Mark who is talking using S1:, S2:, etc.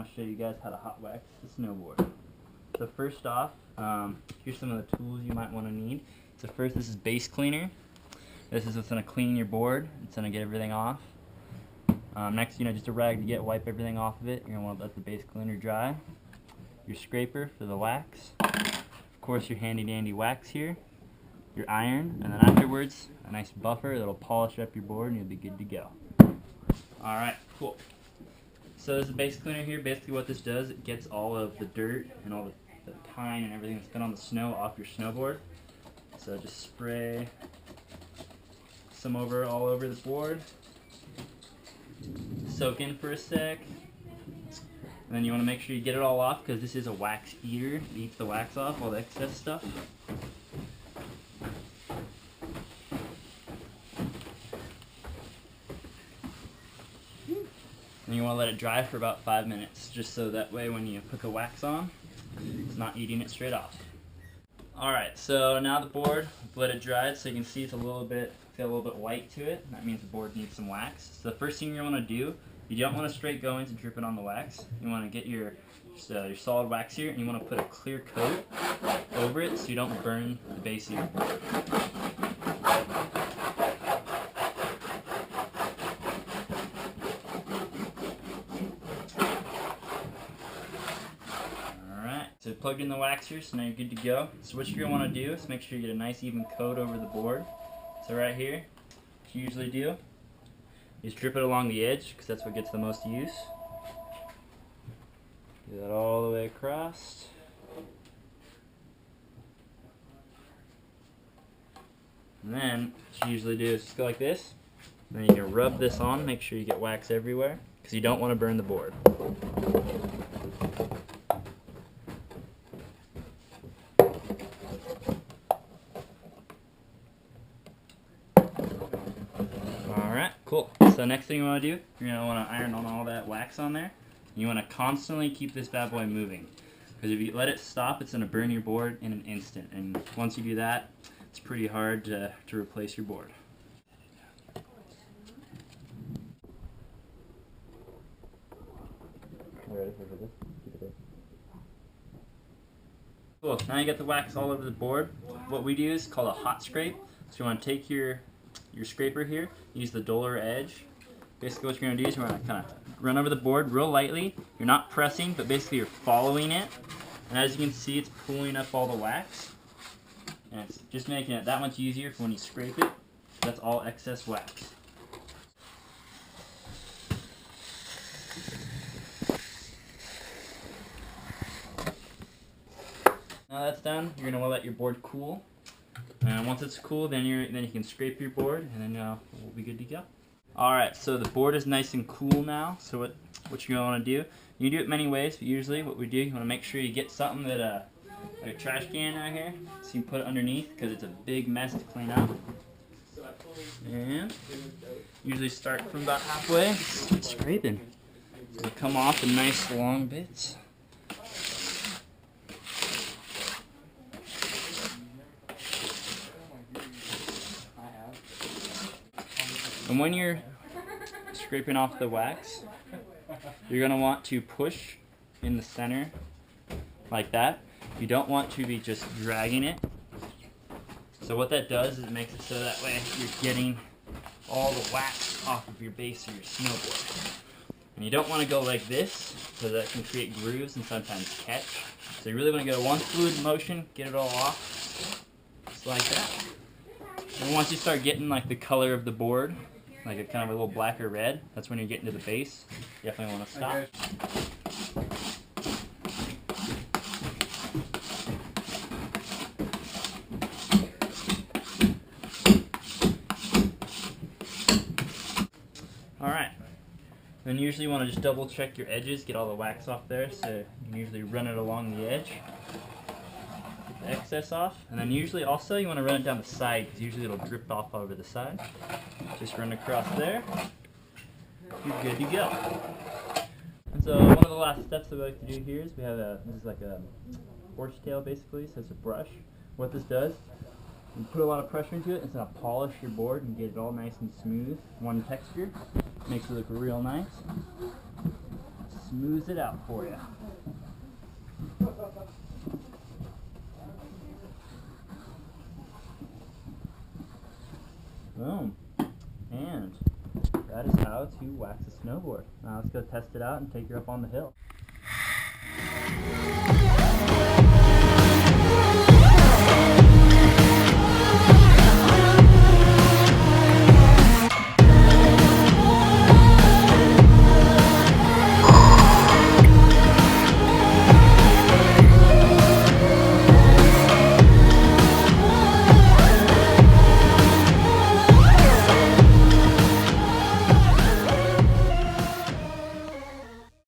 S1: I'm going to show you guys how to hot wax the snowboard. So first off, here's some of the tools you might want to need. So first, this is base cleaner. This is what's going to clean your board. It's going to get everything off. Next, just a rag to wipe everything off of it. You're going to want to let the base cleaner dry. Your scraper for the wax. Of course, your handy dandy wax here. Your iron, and then afterwards, a nice buffer that'll polish up your board and you'll be good to go. Alright, cool. So there's a base cleaner here. Basically what this does, it gets all of the dirt and all the pine and everything that's been on the snow off your snowboard. So just spray some all over the board. Soak in for a sec. And then you want to make sure you get it all off because this is a wax eater. It eats the wax off, all the excess stuff. And you want to let it dry for about 5 minutes, just so that way when you put the wax on, it's not eating it straight off. Alright, so now the board, let it dry so you can see it's got a little bit white to it. That means the board needs some wax. So the first thing you want to do, you don't want to straight go into dripping on the wax. You want to get your solid wax here, and you want to put a clear coat over it so you don't burn the base of your board. So plugged in the wax here, so now you're good to go. So what you're going to want to do is make sure you get a nice even coat over the board. So right here, what you usually do is drip it along the edge, because that's what gets the most use. Do that all the way across. And then what you usually do is just go like this. And then you can rub this on, make sure you get wax everywhere, because you don't want to burn the board. Cool. So next thing you want to do, you're going to want to iron on all that wax on there. You want to constantly keep this bad boy moving. Because if you let it stop, it's going to burn your board in an instant. And once you do that, it's pretty hard to replace your board. Cool. Now you got the wax all over the board. What we do is called a hot scrape. So you want to take your scraper here, use the duller edge. Basically what you're going to do is you're going to kind of run over the board real lightly. You're not pressing, but basically you're following it. And as you can see, it's pulling up all the wax. And it's just making it that much easier for when you scrape it. That's all excess wax. Now that's done, you're going to want to let your board cool. And once it's cool, then you can scrape your board, and then we'll be good to go. Alright, so the board is nice and cool now. So what you're going to want to do, you can do it many ways, but usually what we do, you want to make sure you get something that, like a trash can right here, so you can put it underneath, because it's a big mess to clean up. And usually start from about halfway, start scraping. So it'll come off in nice long bits. And when you're scraping off the wax, you're going to want to push in the center like that. You don't want to be just dragging it. So what that does is it makes it so that way you're getting all the wax off of your base of your snowboard. And you don't want to go like this, because that can create grooves and sometimes catch. So you really want to go one fluid motion, get it all off, just like that. And once you start getting like the color of the board, like a kind of a little black or red, that's when you're getting to the base. You definitely want to stop. Okay. Alright. Then usually you want to just double check your edges, get all the wax off there, so you can usually run it along the edge. Get the excess off. And then usually also you want to run it down the side, because usually it'll drip off over the side. Just run across there. You're good to go. And so one of the last steps that we like to do here is we have this is like a horse tail basically, so it's a brush. What this does, you put a lot of pressure into it, it's going to polish your board and get it all nice and smooth, one texture. Makes it look real nice. smooths it out for you. Boom. And that is how to wax a snowboard. Now let's go test it out and take her up on the hill.